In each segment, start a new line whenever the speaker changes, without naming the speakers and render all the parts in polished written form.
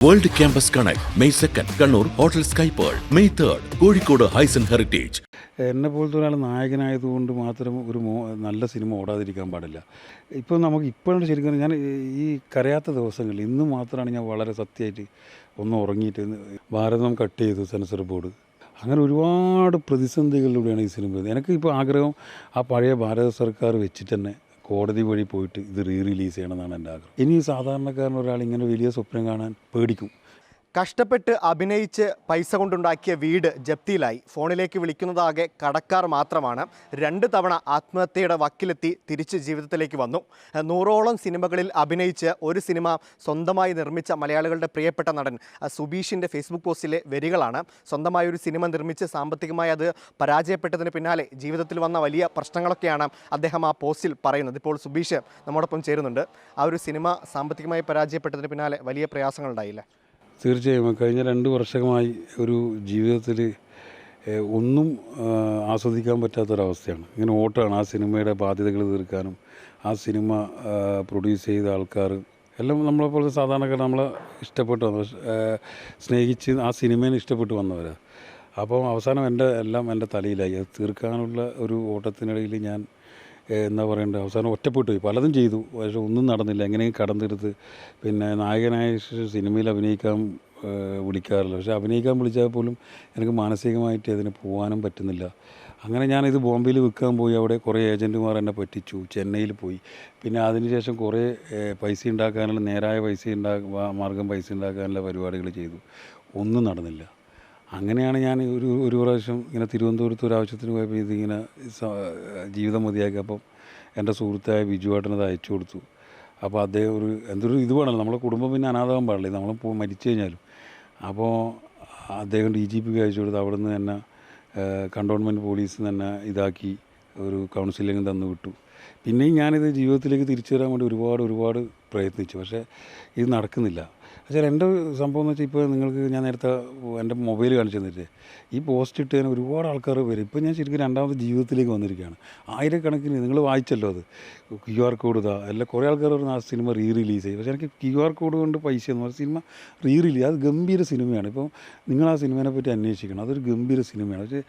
World campus connect May 2 Kannur hotel sky pearl, May 3 Kozhikode Hyson heritage.
എന്നെ പോലത്തെ ഒരാൾ നായകനായതുകൊണ്ട് മാത്രം ഒരു നല്ല സിനിമ ഓടാതിരിക്കാൻ പാടില്ല. ഇപ്പോൾ നമുക്ക് ഇപ്പോഴാണ് ശരിക്കും ഞാൻ ഈ കരയാത്ത ദിവസങ്ങളിൽ ഇന്ന് മാത്രമാണ് ഞാൻ വളരെ സത്യമായിട്ട് ഒന്ന് ഉറങ്ങിയിട്ട് ഭാരതം കട്ട് ചെയ്തു സെൻസർ ബോർഡ്. അങ്ങനെ ഒരുപാട് പ്രതിസന്ധികളിലൂടെയാണ് ഈ സിനിമ. എനിക്ക് ഇപ്പോൾ ആഗ്രഹം ആ പഴയ ഭാരത സർക്കാർ വെച്ചിട്ട് തന്നെ കോടതി വഴി പോയിട്ട് ഇത് റിലീസ് ചെയ്യണമെന്നാണ് എൻ്റെ ആഗ്രഹം. ഇനി സാധാരണക്കാരൻ ഒരാൾ ഇങ്ങനെ വലിയ സ്വപ്നം കാണാൻ പേടിക്കും.
കഷ്ടപ്പെട്ട് അഭിനയിച്ച് പൈസ കൊണ്ടുണ്ടാക്കിയ വീട് ജപ്തിയിലായി. ഫോണിലേക്ക് വിളിക്കുന്നതാകെ കടക്കാർ മാത്രമാണ്. 2 തവണ ആത്മഹത്യയുടെ വക്കിലെത്തി തിരിച്ച് ജീവിതത്തിലേക്ക് വന്നു. 100ഓളം സിനിമകളിൽ അഭിനയിച്ച് ഒരു സിനിമ സ്വന്തമായി നിർമ്മിച്ച മലയാളികളുടെ പ്രിയപ്പെട്ട നടൻ സുബീഷിൻ്റെ ഫേസ്ബുക്ക് പോസ്റ്റിലെ വരികളാണ്. സ്വന്തമായി ഒരു സിനിമ നിർമ്മിച്ച് സാമ്പത്തികമായി അത് പരാജയപ്പെട്ടതിന് പിന്നാലെ ജീവിതത്തിൽ വന്ന വലിയ പ്രശ്നങ്ങളൊക്കെയാണ് അദ്ദേഹം ആ പോസ്റ്റിൽ പറയുന്നത്. ഇപ്പോൾ സുബീഷ് നമ്മോടൊപ്പം ചേരുന്നുണ്ട്. ആ ഒരു സിനിമ സാമ്പത്തികമായി പരാജയപ്പെട്ടതിന് പിന്നാലെ വലിയ പ്രയാസങ്ങളുണ്ടായില്ലേ?
തീർച്ചയായും കഴിഞ്ഞ 2 വർഷമായി ഒരു ജീവിതത്തിൽ ഒന്നും ആസ്വദിക്കാൻ പറ്റാത്തൊരവസ്ഥയാണ്. ഇങ്ങനെ ഓട്ടമാണ് ആ സിനിമയുടെ ബാധ്യതകൾ തീർക്കാനും ആ സിനിമ പ്രൊഡ്യൂസ് ചെയ്ത ആൾക്കാർ എല്ലാം നമ്മളെപ്പോലെ സാധാരണക്കാർ നമ്മളെ ഇഷ്ടപ്പെട്ട് വന്നു, സ്നേഹിച്ച് ആ സിനിമേനെ ഇഷ്ടപ്പെട്ട് വന്നവരാണ്. അപ്പോൾ അവസാനം എൻ്റെ തലയിലായി. അത് തീർക്കാനുള്ള ഒരു ഓട്ടത്തിനിടയിൽ ഞാൻ എന്താ പറയേണ്ടത്, അവസാനം ഒറ്റപ്പെട്ടു പോയി. പലതും ചെയ്തു, പക്ഷേ ഒന്നും നടന്നില്ല. എങ്ങനെയും കടന്നെടുത്ത് പിന്നെ നായകനായ സിനിമയിൽ അഭിനയിക്കാൻ വിളിക്കാറില്ല. പക്ഷേ അഭിനയിക്കാൻ വിളിച്ചാൽ പോലും എനിക്ക് മാനസികമായിട്ട് അതിന് പോകാനും പറ്റുന്നില്ല. അങ്ങനെ ഞാനിത് ബോംബെയിൽ വിൽക്കാൻ പോയി. അവിടെ കുറേ ഏജൻറ്റുമാർ എന്നെ പറ്റിച്ചു. ചെന്നൈയിൽ പോയി. പിന്നെ അതിനുശേഷം കുറേ പൈസ ഉണ്ടാക്കാനുള്ള നേരായ മാർഗം പൈസ ഉണ്ടാക്കാനുള്ള പരിപാടികൾ ചെയ്തു. ഒന്നും നടന്നില്ല. അങ്ങനെയാണ് ഞാൻ ഒരു പ്രാവശ്യം ഇങ്ങനെ തിരുവനന്തപുരത്ത് ഒരു ആവശ്യത്തിന് പോയപ്പോൾ ഇതിങ്ങനെ ജീവിതം മതിയാക്കിയപ്പം എൻ്റെ സുഹൃത്തായ ബിജുവേട്ടനത് അയച്ചു കൊടുത്തു. അപ്പോൾ അദ്ദേഹം എന്തൊരു ഇത് വേണമല്ലോ, നമ്മളെ കുടുംബം പിന്നെ അനാഥാകാൻ പാടില്ല, നമ്മൾ മരിച്ചു കഴിഞ്ഞാലും. അപ്പോൾ അദ്ദേഹം DGPക്ക് അയച്ചു കൊടുത്ത്. അവിടെ നിന്ന് തന്നെ കണ്ടോൺമെൻറ്റ് പോലീസിൽ നിന്ന് തന്നെ ഇതാക്കി ഒരു കൗൺസിലിംഗ് തന്നു വിട്ടു. പിന്നെയും ഞാനിത് ജീവിതത്തിലേക്ക് തിരിച്ചു വരാൻ വേണ്ടി ഒരുപാട് പ്രയത്നിച്ചു. പക്ഷേ ഇത് നടക്കുന്നില്ല. പക്ഷേ എൻ്റെ സംഭവം എന്ന് വെച്ചാൽ, ഇപ്പോൾ നിങ്ങൾക്ക് ഞാൻ നേരത്തെ എൻ്റെ മൊബൈൽ കാണിച്ചു തന്നിട്ട് ഈ പോസ്റ്റ് ഇട്ട് തന്നെ ഒരുപാട് ആൾക്കാർ വരും. ഇപ്പോൾ ഞാൻ ശരിക്കും രണ്ടാമത് ജീവിതത്തിലേക്ക് വന്നിരിക്കുകയാണ്. ആയിരക്കണക്കിന് നിങ്ങൾ വായിച്ചല്ലോ, അത് QR കോഡ് ഇതാ എല്ലാം കുറേ ആൾക്കാർ പറഞ്ഞാൽ ആ സിനിമ റിലീസ് ചെയ്യും. പക്ഷേ എനിക്ക് QR കോഡ് കൊണ്ട് പൈസ എന്ന് പറഞ്ഞാൽ സിനിമ റിലീസ് അത് ഗംഭീര സിനിമയാണ്. ഇപ്പോൾ നിങ്ങൾ ആ സിനിമേനെ പറ്റി അന്വേഷിക്കണം. അതൊരു ഗംഭീര സിനിമയാണ്. പക്ഷേ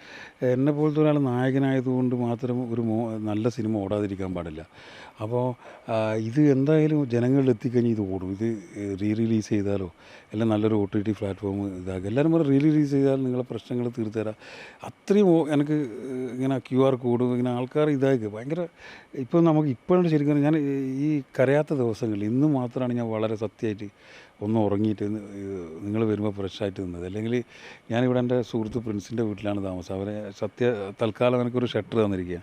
എന്നെ പോലത്തെ ഒരാൾ നായകനായതുകൊണ്ട് മാത്രം ഒരു നല്ല സിനിമ ഓടാതിരിക്കാൻ പാടില്ല. അപ്പോൾ ഇത് എന്തായാലും ജനങ്ങളിൽ എത്തിക്കഴിഞ്ഞാൽ ഇത് ഓടും. ഇത് റിലീസ് ചെയ്താലോ എല്ലാം നല്ലൊരു OTT പ്ലാറ്റ്ഫോം ഇതാക്കുക. എല്ലാവരും പറഞ്ഞാൽ റിലീസ് ചെയ്താൽ നിങ്ങളെ പ്രശ്നങ്ങൾ തീർത്തു തരാം. അത്രയും എനിക്ക് ഇങ്ങനെ QR കോഡ് ഇങ്ങനെ ആൾക്കാർ ഇതാക്കുക ഭയങ്കര. ഇപ്പോൾ നമുക്ക് ഇപ്പോഴാണ് ശരിക്കും ഞാൻ ഈ കരയാത്ത ദിവസങ്ങളിൽ ഇന്ന് മാത്രമാണ് ഞാൻ വളരെ സത്യമായിട്ട് ഒന്ന് ഉറങ്ങിയിട്ട് നിങ്ങൾ വരുമ്പോൾ ഫ്രഷായിട്ട് നിന്നത്. അല്ലെങ്കിൽ ഞാനിവിടെ എൻ്റെ സുഹൃത്ത് പ്രിൻസിൻ്റെ വീട്ടിലാണ് താമസം. അവരെ തൽക്കാലം എനിക്കൊരു ഷട്ടർ തന്നിരിക്കുക.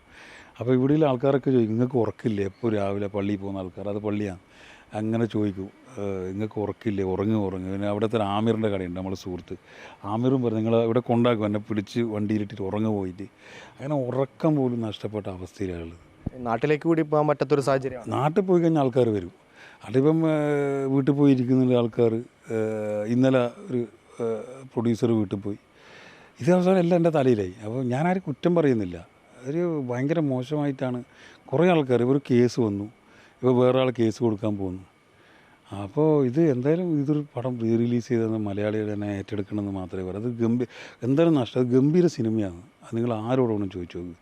അപ്പോൾ ഇവിടെയുള്ള ആൾക്കാരൊക്കെ ചോദിക്കും, നിങ്ങൾക്ക് ഉറക്കില്ലേ? എപ്പോൾ രാവിലെ പള്ളിയിൽ പോകുന്ന ആൾക്കാർ, അത് പള്ളിയാണ്, അങ്ങനെ ചോദിക്കും, നിങ്ങൾക്ക് ഉറക്കില്ലേ? ഉറങ്ങും. പിന്നെ അവിടുത്തെ ആമിറിൻ്റെ കടയുണ്ട്, നമ്മുടെ സുഹൃത്ത് ആമിറും പറഞ്ഞു, നിങ്ങൾ ഇവിടെ കൊണ്ടാക്കും എന്നെ പിടിച്ച് വണ്ടിയിലിട്ടിട്ട് ഉറങ്ങു പോയിട്ട്. അങ്ങനെ ഉറക്കം പോലും നഷ്ടപ്പെട്ട അവസ്ഥയിലാണ്.
നാട്ടിലേക്ക് കൂടി പോകാൻ പറ്റാത്തൊരു സാഹചര്യം.
നാട്ടിൽ പോയി കഴിഞ്ഞാൽ ആൾക്കാർ വരും. അതിപ്പം വീട്ടിൽ പോയി ഇരിക്കുന്ന ആൾക്കാർ, ഇന്നലെ ഒരു പ്രൊഡ്യൂസർ വീട്ടിൽ പോയി. ഇത് അവസാനം എല്ലാം എൻ്റെ തലയിലായി. അപ്പോൾ ഞാനാരും കുറ്റം പറയുന്നില്ല. ഒരു ഭയങ്കര മോശമായിട്ടാണ് കുറേ ആൾക്കാർ. ഒരു കേസ് വന്നു, ഇപ്പോൾ വേറെ ആൾ കേസ് കൊടുക്കാൻ പോകുന്നു. അപ്പോൾ ഇത് എന്തായാലും ഇതൊരു പടം റിലീസ് ചെയ്തെന്ന് മലയാളികൾ തന്നെ ഏറ്റെടുക്കണമെന്ന് മാത്രമേ പറയൂ. അത് എന്തായാലും നഷ്ടം. അത് ഗംഭീര സിനിമയാണ്. അത് നിങ്ങൾ ആരോടൊന്നും ചോദിച്ചു നോക്ക്.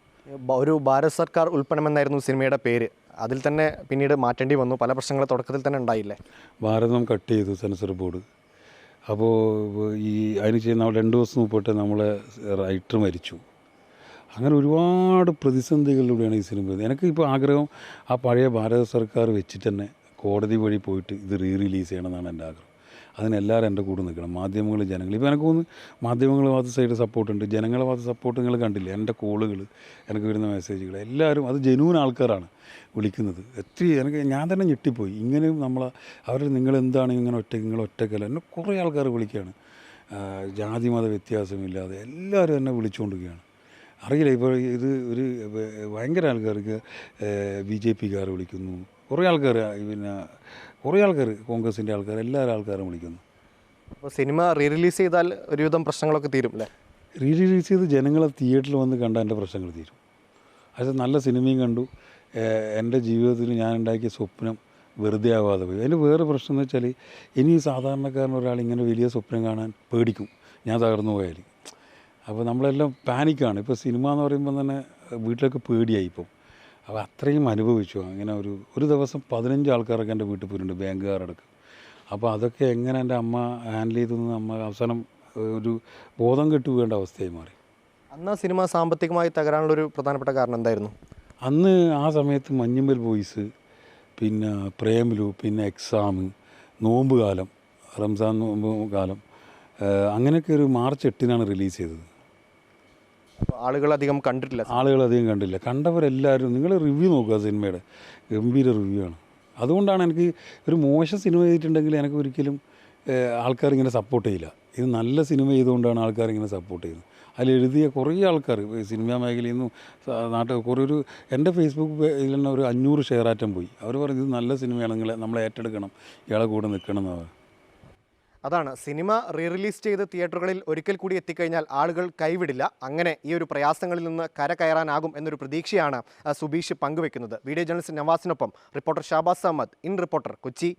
ഒരു ഭാരത് സർക്കാർ ഉൽപ്പന്നമെന്നായിരുന്നു സിനിമയുടെ പേര്. അതിൽ തന്നെ പിന്നീട് മാറ്റേണ്ടി വന്നു. പല പ്രശ്നങ്ങൾ തുടക്കത്തിൽ തന്നെ ഉണ്ടായില്ലേ?
ഭാരതം കട്ട് ചെയ്തു സെൻസർ ബോർഡ്. അപ്പോൾ അതിന് ചെയ്യുന്ന 2 ദിവസം മുമ്പോട്ട് നമ്മളെ റൈറ്റർ മരിച്ചു. അങ്ങനെ ഒരുപാട് പ്രതിസന്ധികളിലൂടെയാണ് ഈ സിനിമ. എനിക്ക് ഇപ്പോൾ ആഗ്രഹം ആ പഴയ ഭാരത സർക്കാർ വെച്ചിട്ട് തന്നെ കോടതി വഴി പോയിട്ട് ഇത് റിലീസ് ചെയ്യണമെന്നാണ് എൻ്റെ ആഗ്രഹം. അതിനെല്ലാവരും എൻ്റെ കൂടെ നിൽക്കണം. മാധ്യമങ്ങൾ, ജനങ്ങൾ. ഇപ്പോൾ എനിക്ക് തോന്നുന്നു മാധ്യമങ്ങൾ ഭാഗത്ത് സൈഡ് സപ്പോർട്ടുണ്ട്, ജനങ്ങളുടെ ഭാഗത്ത് സപ്പോർട്ട് നിങ്ങൾ കണ്ടില്ലേ. എൻ്റെ കോളുകൾ, എനിക്ക് വരുന്ന മെസ്സേജുകൾ, എല്ലാവരും അത് ജെന്യൂൻ ആൾക്കാരാണ് വിളിക്കുന്നത്. ഞാൻ തന്നെ ഞെട്ടിപ്പോയി. ഇങ്ങനെയും നിങ്ങളെന്താണ് ഇങ്ങനെ നിങ്ങൾ ഒറ്റക്കല്ല, എന്നെ കുറേ ആൾക്കാർ വിളിക്കുകയാണ്. ജാതി മത വ്യത്യാസമില്ലാതെ എല്ലാവരും എന്നെ വിളിച്ചുകൊണ്ടിരിക്കുകയാണ്. അറിയില്ല, ഇപ്പോൾ ഇത് ഒരു ഭയങ്കര ആൾക്കാർക്ക് BJPക്കാർ വിളിക്കുന്നു, കുറേ ആൾക്കാർ, പിന്നെ കുറേ ആൾക്കാർ കോൺഗ്രസിൻ്റെ ആൾക്കാർ, എല്ലാവരും ആൾക്കാരും വിളിക്കുന്നു.
അപ്പോൾ സിനിമ റിലീസ് ചെയ്താൽ ഒരുവിധം പ്രശ്നങ്ങളൊക്കെ തീരും അല്ലേ?
റിലീസ് ചെയ്ത് ജനങ്ങളെ തിയേറ്ററിൽ വന്ന് കണ്ടാൽ എൻ്റെ പ്രശ്നങ്ങൾ തീരും. അത് നല്ല സിനിമയും കണ്ടു. എൻ്റെ ജീവിതത്തിൽ ഞാൻ ഉണ്ടാക്കിയ സ്വപ്നം വെറുതെ ആവാതെ പോയി. അതിൻ്റെ വേറെ പ്രശ്നം എന്ന് വെച്ചാൽ ഇനി സാധാരണക്കാരൻ ഒരാൾ ഇങ്ങനെ വലിയ സ്വപ്നം കാണാൻ പേടിക്കും, ഞാൻ തകർന്നു പോയാൽ. അപ്പോൾ നമ്മളെല്ലാം പാനിക്കാണ്. ഇപ്പോൾ സിനിമ എന്ന് പറയുമ്പോൾ തന്നെ വീട്ടിലൊക്കെ പേടിയായി ഇപ്പോൾ. അപ്പോൾ അത്രയും അനുഭവിച്ചു. അങ്ങനെ ഒരു ദിവസം 15 ആൾക്കാരൊക്കെ എൻ്റെ വീട്ടിൽ പോയിട്ടുണ്ട്, ബാങ്കുകാരടക്കം. അപ്പോൾ അതൊക്കെ എങ്ങനെ എൻ്റെ അമ്മ ഹാൻഡിൽ ചെയ്തെന്ന് അമ്മ അവസാനം ഒരു ബോധം കെട്ടു വീഴേണ്ട അവസ്ഥയായി മാറി.
അന്ന് ആ സിനിമ സാമ്പത്തികമായി തകരാനുള്ളൊരു പ്രധാനപ്പെട്ട കാരണം എന്തായിരുന്നു?
അന്ന് ആ സമയത്ത് മഞ്ഞുമ്മൽ ബോയ്സ്, പിന്നെ പ്രേമലു, പിന്നെ എക്സാം, നോമ്പ് കാലം, റംസാൻ നോമ്പ് കാലം, അങ്ങനെയൊക്കെ ഒരു മാർച്ച് 8-നാണ് റിലീസ് ചെയ്തത്.
ആളുകൾ അധികം കണ്ടിട്ടില്ല.
ആളുകളധികം കണ്ടില്ല. കണ്ടവരെല്ലാവരും നിങ്ങൾ റിവ്യൂ നോക്കുക, സിനിമയുടെ ഗംഭീര റിവ്യൂ ആണ്. അതുകൊണ്ടാണ് എനിക്ക് ഒരു മോശം സിനിമ ചെയ്തിട്ടുണ്ടെങ്കിൽ എനിക്ക് ഒരിക്കലും ആൾക്കാരിങ്ങനെ സപ്പോർട്ട് ചെയ്യില്ല. ഇത് നല്ല സിനിമ ചെയ്തുകൊണ്ടാണ് ആൾക്കാരിങ്ങനെ സപ്പോർട്ട് ചെയ്യുന്നത്. അതിലെഴുതിയ കുറേ ആൾക്കാർ സിനിമാ മേഖലയിൽ നിന്നും നാട്ടിൽ കുറേ എൻ്റെ ഫേസ്ബുക്ക് പേജിൽ തന്നെ ഒരു 500 ഷെയറാറ്റം പോയി. അവർ പറഞ്ഞു ഇത് നല്ല സിനിമയാണ്, നമ്മളെ ഏറ്റെടുക്കണം, ഇയാളെ കൂടെ നിൽക്കണം എന്നാണ്.
അതാണ്, സിനിമ റിലീസ് ചെയ്ത് തിയേറ്ററുകളിൽ ഒരിക്കൽ കൂടി എത്തിക്കഴിഞ്ഞാൽ ആളുകൾ കൈവിടില്ല. അങ്ങനെ ഈ ഒരു പ്രയാസങ്ങളിൽ നിന്ന് കരകയറാനാകും എന്നൊരു പ്രതീക്ഷയാണ് സുബീഷ് പങ്കുവെക്കുന്നത്. വീഡിയോ ജേർണലിസ്റ്റ് നവാസിനൊപ്പം reporter Shabas Ahammed, in reporter, Kochi.